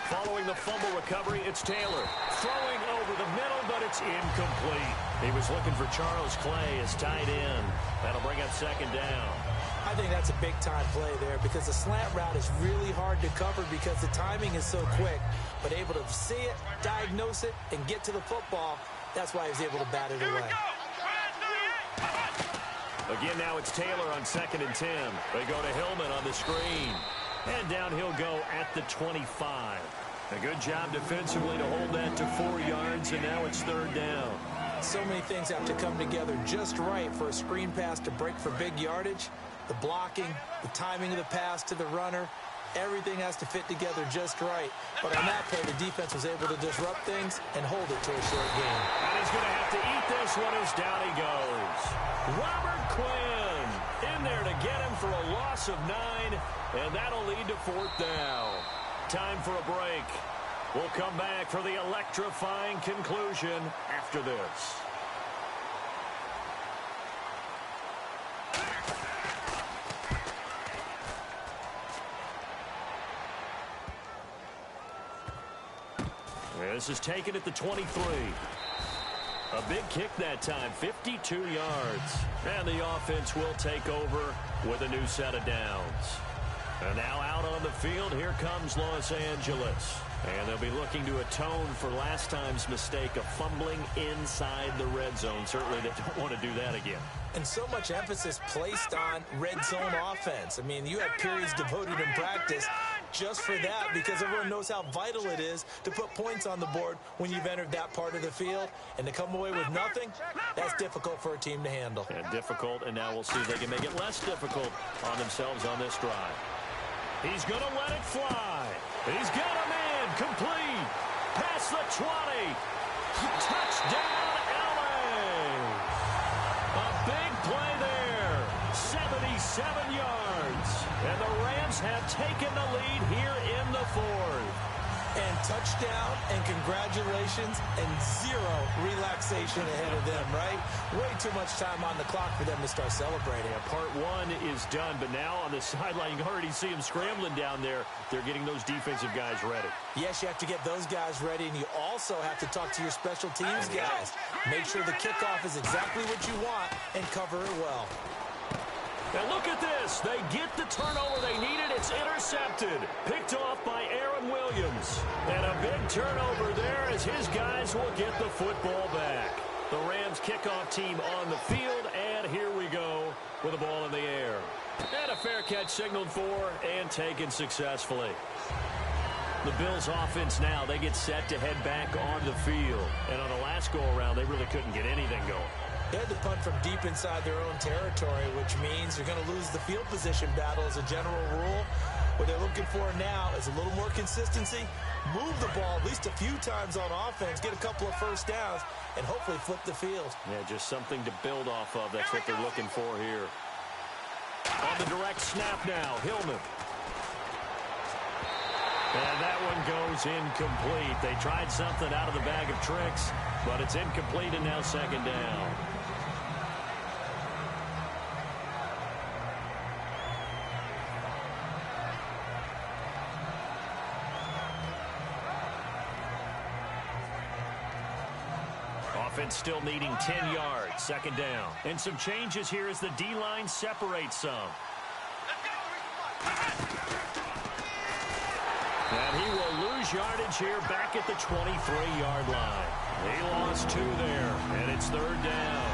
Following the fumble recovery, it's Taylor. Throwing over the middle, but it's incomplete. He was looking for Charles Clay as tight end. That'll bring up 2nd down. I think that's a big-time play there because the slant route is really hard to cover because the timing is so quick. But able to see it, diagnose it, and get to the football, that's why he was able to bat it away. Again, now it's Taylor on 2nd and 10. They go to Hillman on the screen. And down he'll go at the 25. A good job defensively to hold that to 4 yards, and now it's 3rd down. So many things have to come together just right for a screen pass to break for big yardage. The blocking, the timing of the pass to the runner, everything has to fit together just right. But on that play, the defense was able to disrupt things and hold it to a short game. And he's going to have to eat this one as down he goes. Robert Quinn in there to get him for a loss of 9, and that'll lead to 4th down. Time for a break. We'll come back for the electrifying conclusion after this. This is taken at the 23. A big kick that time, 52 yards. And the offense will take over with a new set of downs. And now out on the field, here comes Los Angeles. And they'll be looking to atone for last time's mistake of fumbling inside the red zone. Certainly they don't want to do that again. And so much emphasis placed on red zone offense. I mean, you have periods devoted in practice just for that, because everyone knows how vital it is to put points on the board when you've entered that part of the field. And to come away with nothing, that's difficult for a team to handle. And difficult, and now we'll see if they can make it less difficult on themselves on this drive. He's going to let it fly. He's got a man complete. Past the 20. Touchdown, LA. A big play there. 77 yards. And the Rams have taken the lead here in the 4th. And touchdown and congratulations and zero relaxation ahead of them, right? Way too much time on the clock for them to start celebrating. Yeah, part 1 is done, but now on the sideline, you can already see them scrambling down there. They're getting those defensive guys ready. Yes, you have to get those guys ready, and you also have to talk to your special teams guys. Make sure the kickoff is exactly what you want and cover it well. And look at this. They get the turnover they needed. It's intercepted. Picked off by Aaron Williams. And a big turnover there as his guys will get the football back. The Rams kickoff team on the field, and here we go with the ball in the air. And a fair catch signaled for and taken successfully. The Bills offense now, they get set to head back on the field. And on the last go-around, they really couldn't get anything going. They had to punt from deep inside their own territory, which means they're going to lose the field position battle as a general rule. What they're looking for now is a little more consistency, move the ball at least a few times on offense, get a couple of first downs, and hopefully flip the field. Yeah, just something to build off of. That's what they're looking for here. On the direct snap now, Hillman. And that one goes incomplete. They tried something out of the bag of tricks, but it's incomplete, and now 2nd down. Offense still needing 10 yards, 2nd down. And some changes here as the D-line separates some. And he will lose yardage here back at the 23-yard line. He lost 2 there, and it's 3rd down.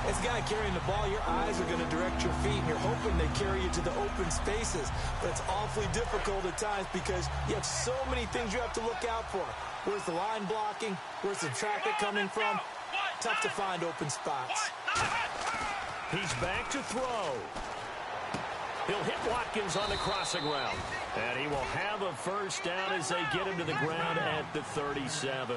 As a guy carrying the ball, your eyes are going to direct your feet, and you're hoping they carry you to the open spaces. But it's awfully difficult at times because you have so many things you have to look out for. Where's the line blocking? Where's the traffic coming from? Tough to find open spots. He's back to throw. He'll hit Watkins on the crossing route. And he will have a first down as they get him to the ground at the 37.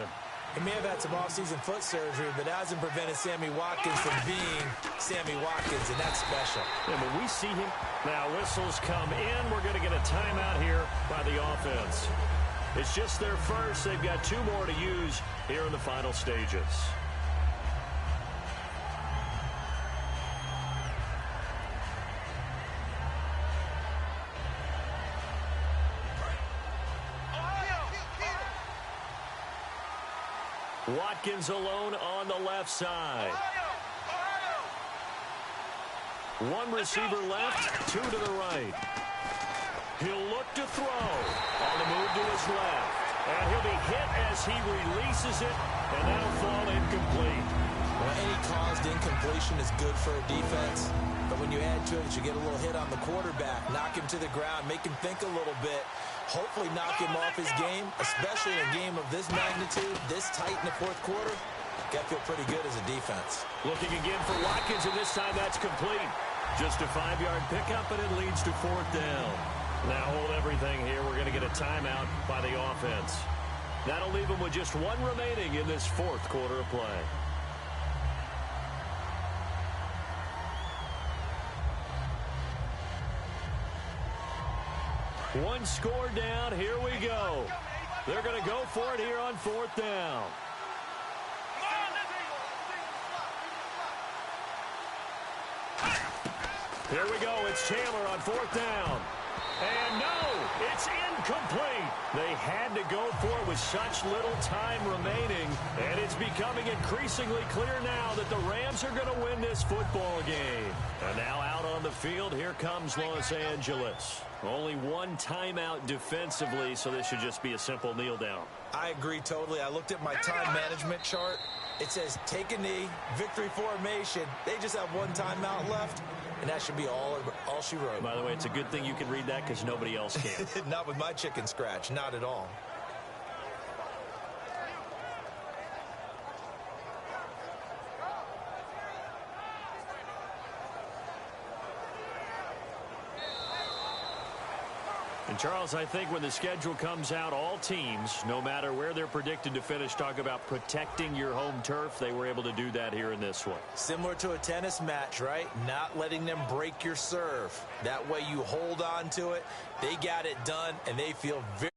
He may have had some offseason foot surgery, but that hasn't prevented Sammy Watkins from being Sammy Watkins, and that's special. And when we see him, now whistles come in. We're going to get a timeout here by the offense. It's just their first. They've got 2 more to use here in the final stages. Watkins alone on the left side. 1 receiver left, 2 to the right. He'll look to throw on the move to his left. And he'll be hit as he releases it, and that'll fall incomplete. Well, any caused incompletion is good for a defense. But when you add to it, you get a little hit on the quarterback, knock him to the ground, make him think a little bit, hopefully knock him off his game, especially in a game of this magnitude, this tight in the fourth quarter. Got to feel pretty good as a defense. Looking again for Watkins, and this time that's complete. Just a 5-yard pickup, and it leads to 4th down. Now hold everything here. We're going to get a timeout by the offense. That'll leave them with just 1 remaining in this 4th quarter of play. One score down. Here we go. They're going to go for it here on 4th down. Here we go. It's Chandler on 4th down. And no, it's incomplete. They had to go for it with such little time remaining. And it's becoming increasingly clear now that the Rams are going to win this football game. And now out on the field, here comes Los Angeles. Only 1 timeout defensively, so this should just be a simple kneel down. I agree totally. I looked at my time management chart. It says take a knee, victory formation. They just have 1 timeout left. And that should be all she wrote. By the way, it's a good thing you can read that because nobody else can. Not with my chicken scratch. Not at all. And, Charles, I think when the schedule comes out, all teams, no matter where they're predicted to finish, talk about protecting your home turf. They were able to do that here in this one. Similar to a tennis match, right? Not letting them break your serve. That way you hold on to it. They got it done, and they feel very